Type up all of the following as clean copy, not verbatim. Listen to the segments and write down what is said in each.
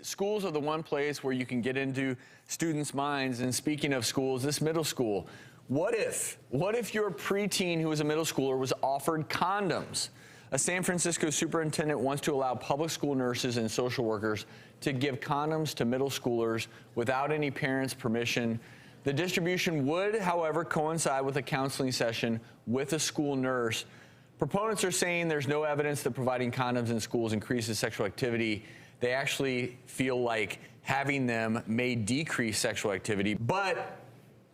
Schools are the one place where you can get into students' minds. And speaking of schools, this middle school, what if your preteen who was a middle schooler was offered condoms? A San Francisco superintendent wants to allow public school nurses and social workers to give condoms to middle schoolers without any parents' permission. The distribution would, however, coincide with a counseling session with a school nurse. Proponents are saying there's no evidence that providing condoms in schools increases sexual activity. They actually feel like having them may decrease sexual activity. But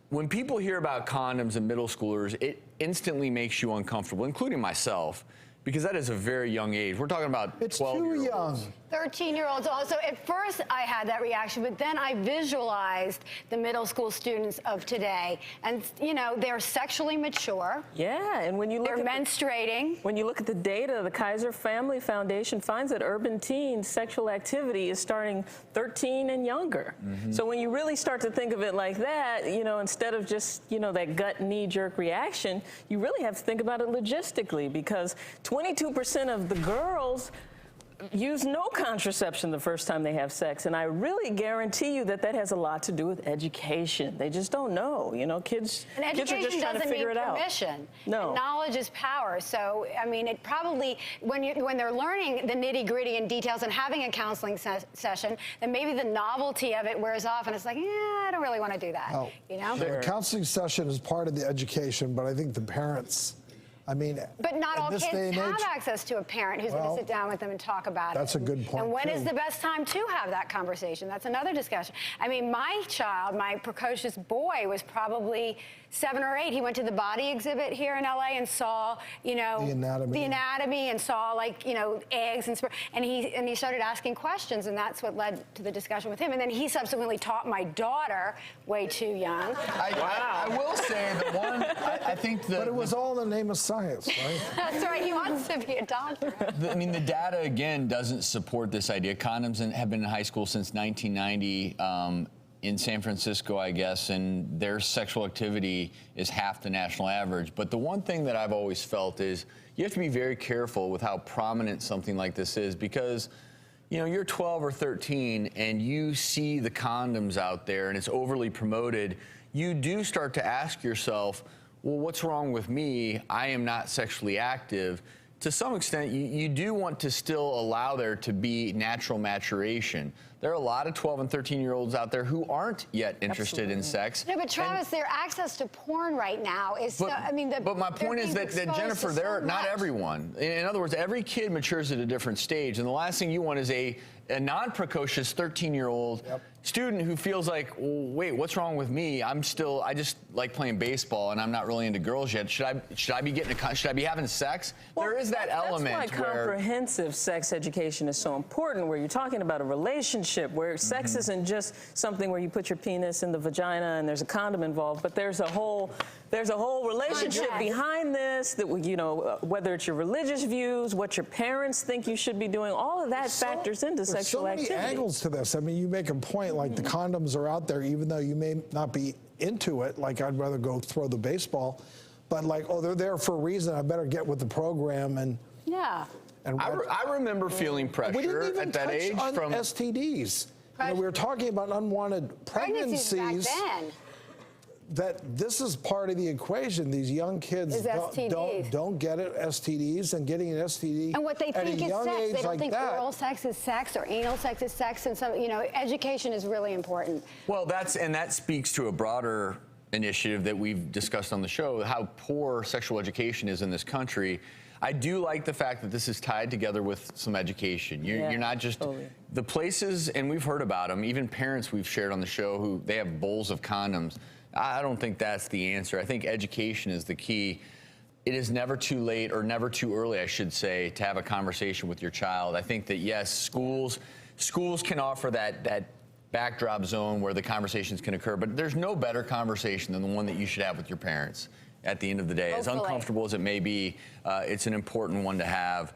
when people hear about condoms in middle schoolers, it instantly makes you uncomfortable, including myself, because that is a very young age. We're talking about 12-year-olds. It's too young. 13-year-olds also. At first, I had that reaction, but then I visualized the middle school students of today. And, you know, they're sexually mature. Yeah, and when you look they're menstruating. When you look at the data, the Kaiser Family Foundation finds that urban teens' sexual activity is starting 13 and younger. So when you really start to think of it like that, you know, instead of just, you know, that gut knee-jerk reaction, you really have to think about it logistically, because 22% of the girls use no contraception the first time they have sex, and I really guarantee you that that has a lot to do with education. They just don't know, you know, kids are just trying to figure it out. Permission. No. And knowledge is power. So, I mean, it probably, when they're learning the nitty-gritty and details and having a counseling session, then maybe the novelty of it wears off, and it's like, yeah, I don't really want to do that, you know? The counseling session is part of the education, but I think the parents, I mean, but not all kids have access to a parent who's going to sit down with them and talk about it. That's a good point. And when is the best time to have that conversation? That's another discussion. I mean, my child, my precocious boy, was probably 7 or 8. He went to the body exhibit here in LA and saw, you know, the anatomy and saw, like, you know, eggs and sperm, and he started asking questions, and that's what led to the discussion with him. And then he subsequently taught my daughter, way too young. I will say that one, I think But it was all in the name of science, right? That's right. He wants to be a doctor. I mean, the data, again, doesn't support this idea. Condoms have been in high school since 1990. In San Francisco, I guess, and their sexual activity is half the national average. But the one thing that I've always felt is you have to be very careful with how prominent something like this is, because, you know, you're 12 or 13 and you see the condoms out there and it's overly promoted. You do start to ask yourself, well, what's wrong with me? I am not sexually active. To some extent, you do want to still allow there to be natural maturation. There are a lot of 12 and 13-year-olds out there who aren't yet interested in sex. No, but Travis, their access to porn right now is so, I mean, but my point is that Jennifer, they're not everyone. In other words, every kid matures at a different stage, and the last thing you want is a non-precocious 13-year-old student who feels like, well, wait, what's wrong with me? I just like playing baseball and I'm not really into girls yet. Should I be having sex? Well, there is that element. That's why comprehensive sex education is so important, where you're talking about a relationship, where sex isn't just something where you put your penis in the vagina and there's a condom involved, but there's a whole relationship behind this, that, you know, whether it's your religious views, what your parents think you should be doing, all of that factors into sexual activity. There's so many angles to this. I mean, you make a point, like the condoms are out there, even though you may not be into it, like I'd rather go throw the baseball, but like, oh, they're there for a reason, I better get with the program. And and I remember feeling pressure at that age from STDs. You know, we were talking about unwanted pregnancies. Back then. That this is part of the equation. These young kids don't get it, STDs, and getting an STD and what they at think a is young sex. age They don't like think that. oral sex is sex or anal sex is sex, and some, you know, education is really important. Well, that speaks to a broader initiative that we've discussed on the show, how poor sexual education is in this country. I do like the fact that this is tied together with some education. You're not just the places, and we've heard about them, even parents we've shared on the show who they have bowls of condoms. I don't think that's the answer. I think education is the key. It is never too late, or never too early, I should say, to have a conversation with your child. I think that, yes, schools can offer that backdrop zone where the conversations can occur, but there's no better conversation than the one that you should have with your parents at the end of the day. Hopefully. As uncomfortable as it may be, it's an important one to have.